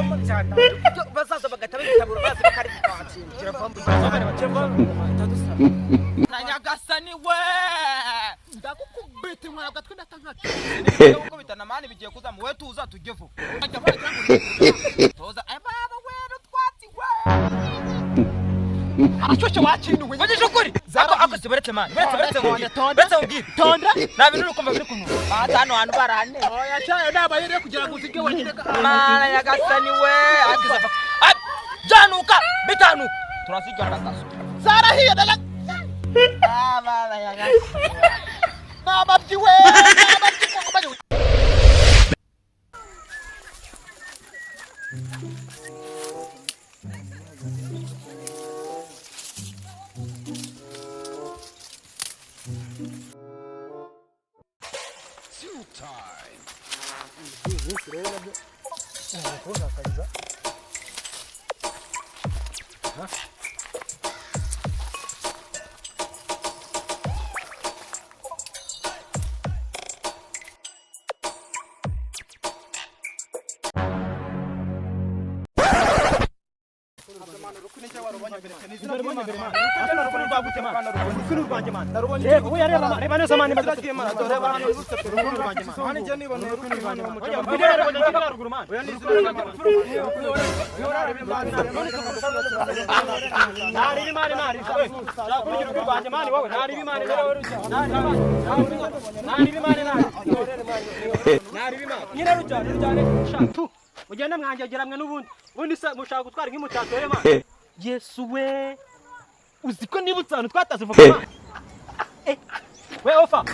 nyama cyane bazaza bagatabitabura bazi bakari kwakira kiravamo bazabare bakivamo tadusaba nanyagasani we ndakukubita inkora gatwe ndatankaka nuko bitana mani bigiye kuza mu we tuza tugevo ajya toza baba we rutwati we Achocho wakintu we ngeje ukuri ako siberetse mani beretse ngone tonda tonda nabintu ukumva biri kunu hano hantu barane oya cyayo naba yire kugira ngo uzige wenyine mana yagasani we akiza januka bitanu turazigana kaso zarahiye daga mana yagasani nababyi we nababyi ko kubaje Mujyana mwanjagera mwe nubundi mushaka gutwara nk'imutato man Yesu we uziko nibutsana twatazivuka man we ofa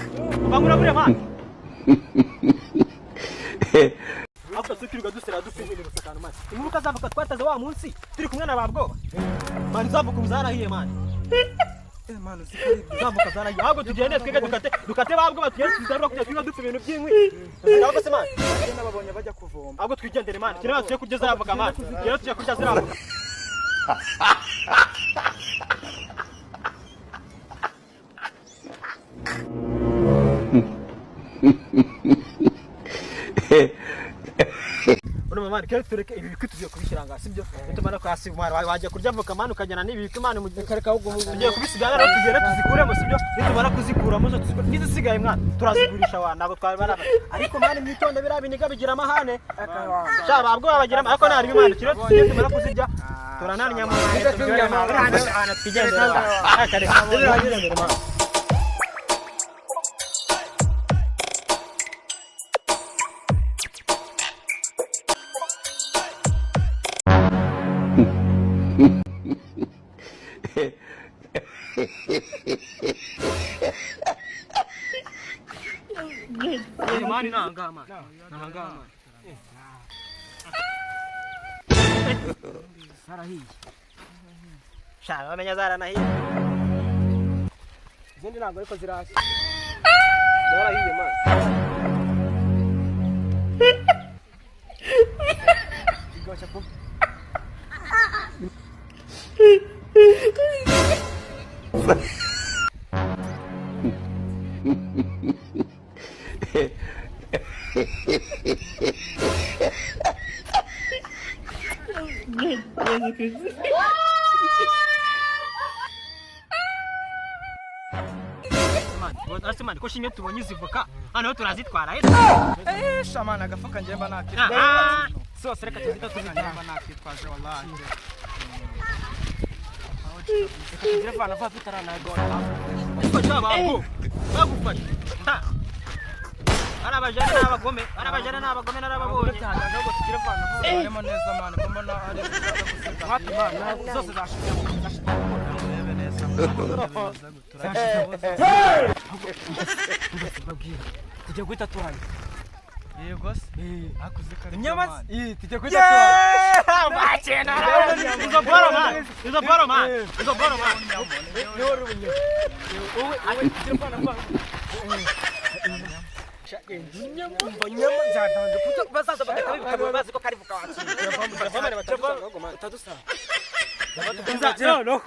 ubangura bure man After tukiruga dusera dufite musakano man imuruka zavuka twataze wa munsi turi kumwe na babwoba man zavuka uzarahiye man man zavuka zarahiye ahubwo tugende twege dukate babwo batugende tuzarura kujya twiga dupfa ibintu by'inkwi ahubwo se man nababonye bajya kuvoma ahubwo twigendere man kiraba tuye kugeza yavuka man rero tujya kurya ziravuka Uno mama kare tureke ibi bikituziye kubishiranga sibyo utumana ko hasi mwana wajya kurya avoka man ukajyana nibi bikimana mu kareka ugiye kubisigana rero tugere tuzikuremo sibyo nitumara kuzikuramo zo nizisigaye mwana turazigurisha wana nabo twabara ariko mwana mwitonde birabiniga bigira amahane shaba abwo bagira ariko nari bimana kiro tugiye tumara kuzijya turananya mu ana twigendera akare biragire mbere mwana Mani nanga man. Zara hii. Shaka wamenya zara na hii. Zindi nanga ariko zirasi. Zara hii man. Igosha pop. Man, ko shimye tubonye izivoka hano turazitwara shamana gafuka njemba nakitwa so sereka tuzita tuzijyamba nakitwaje wallahi Kira fana fa fitara na gora ko cyababo bagufasha arabajana n'abagome n'ababonye ntabwo tukira fana baremo neza man ko mbona ari hati man zose zashize tujya guhita tuhanye yego se akuze kare nyama tujya guhita tuhanye bachena izo boro man no rubunye wowe tujya fana nyama nzatanje kuko bazaza bagatabivuka bazi ko karivuka wacu no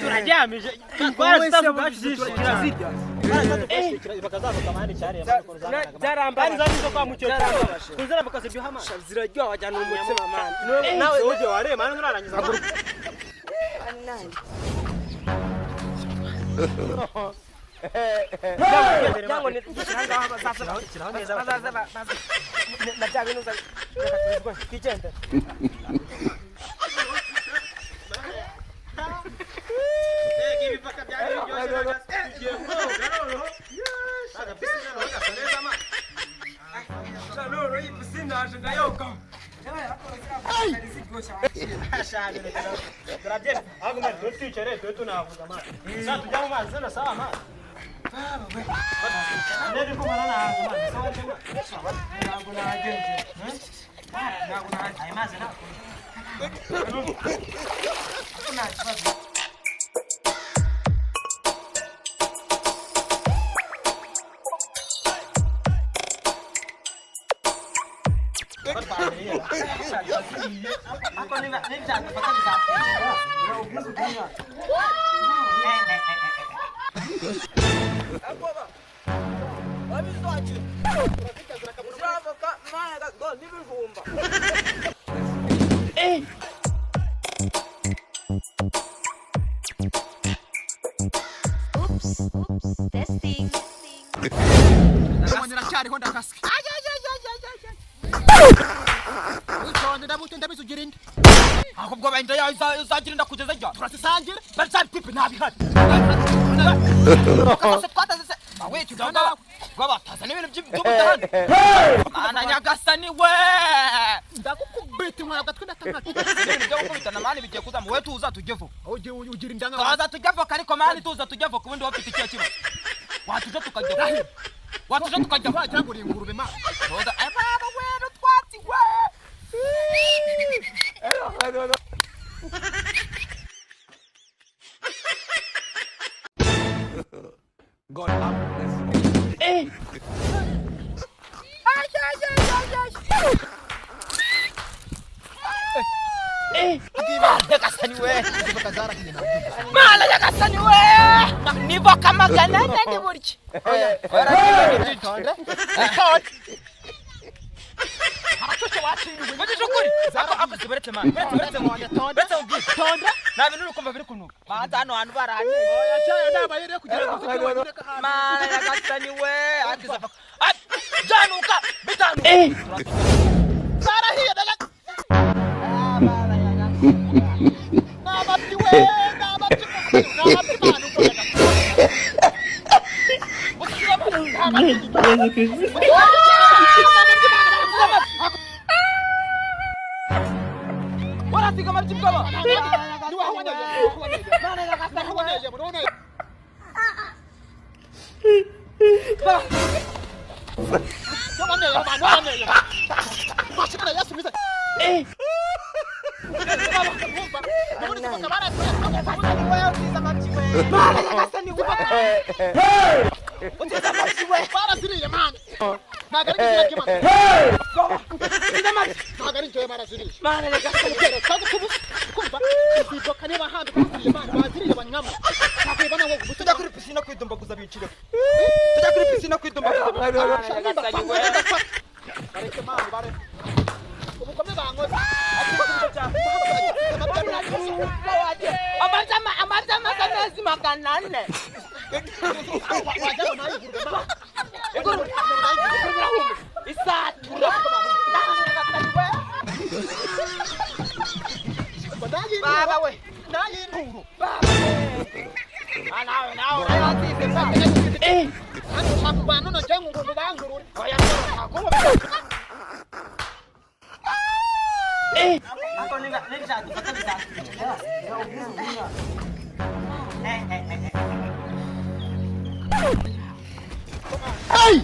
turaryamije twarasabugashije kirazirya bakazavuka amahane cyane byarambanye zo kwa mukecuru kuzera bakaziryoha amana ziraryoha wajyana umutsima amana nawe uje ware mana urarangiza Jango ni kiranga bazaza na cyangwa nuza reka twigende Gibi paka byari byose bagiye garoro Saga pisina no gasaneza ama Garoro ipusina aje ngayoka Grabye agumye twicare tunavuga ama Sa tujya mu mazi na sawa ama Nende kumana na ama sawa tema Ntabwo nagenze Ntabwo nagenze ay mazi na Ako ni nagjaga Bakazitarura. Bwoba. Wabizoaje. Iyowatazevoka mwana go nibivumba. Oops, testing. Ndabonera cyari honda kaske. Ndabizo girinde. Akubwo bayinda yazagirinda kugeza jya. Turasisangira. Bari pipi nabihari. Kose twataze bawe tuganda gwabataza n'ibintu by'ubudahane. Mana nyagasani we. Ndakukubita mwana gatwe ndatanaka. Ibintu byo gukubitana mani bigiye kuza mu we tuza tugevo. Ugirinda nka. Tuza tugevo ariko mani tuza tugevo kubundi wafite icyo kibazo. Watuje tukajya. Watuje tukajya wagira ngo ingurube ma. Toza baba we rutwatsi we. God have mercy. Mala yakasani we. Nivo kama ganana ni burki. Arachoche wachinywe. Baje kuri. Zako akazi beretse man. Beretse mwanya tonda. Beretse ugi. Tonda. Na bintu ukumva biri kunuka. Baza hano hantu baranye. Oya cyane nabayere kugira ngo zikiboneka hano. Mala yakasani we. Akiza. Januka bitanu. Sarahiye daga. Mala yakasani. Nabati we. Nabati manu ko. Wala tiga marti baba. Dua hawanya. Mana ya kasta hawanya ya bro. Mana ya mana ya. Masih mana ya sumisa. Mana ya kasta ni wa. Utisa marti we. Para siri ya man. Nagari kiki man. Utisa marti. Nagari joy mara siri. Mana ya kasta ni kero. Kagu kubus. Kumba. Bokane bahanda kuri man. Baziri ya Bakannyamo. Nakibana wo gusuda kuri pisina kwidomba kuzabicira. Tujya kuri pisina kwidomba kuzabicira. Bareke man bare. Ubukome bangoze. Amazama kanezi makanane. Baba we. Nayinturu. Baba we. Now. Ano sakubano no jengu ngubanguru. Oya akuba. Ako ninga Bakazitarura. Hey!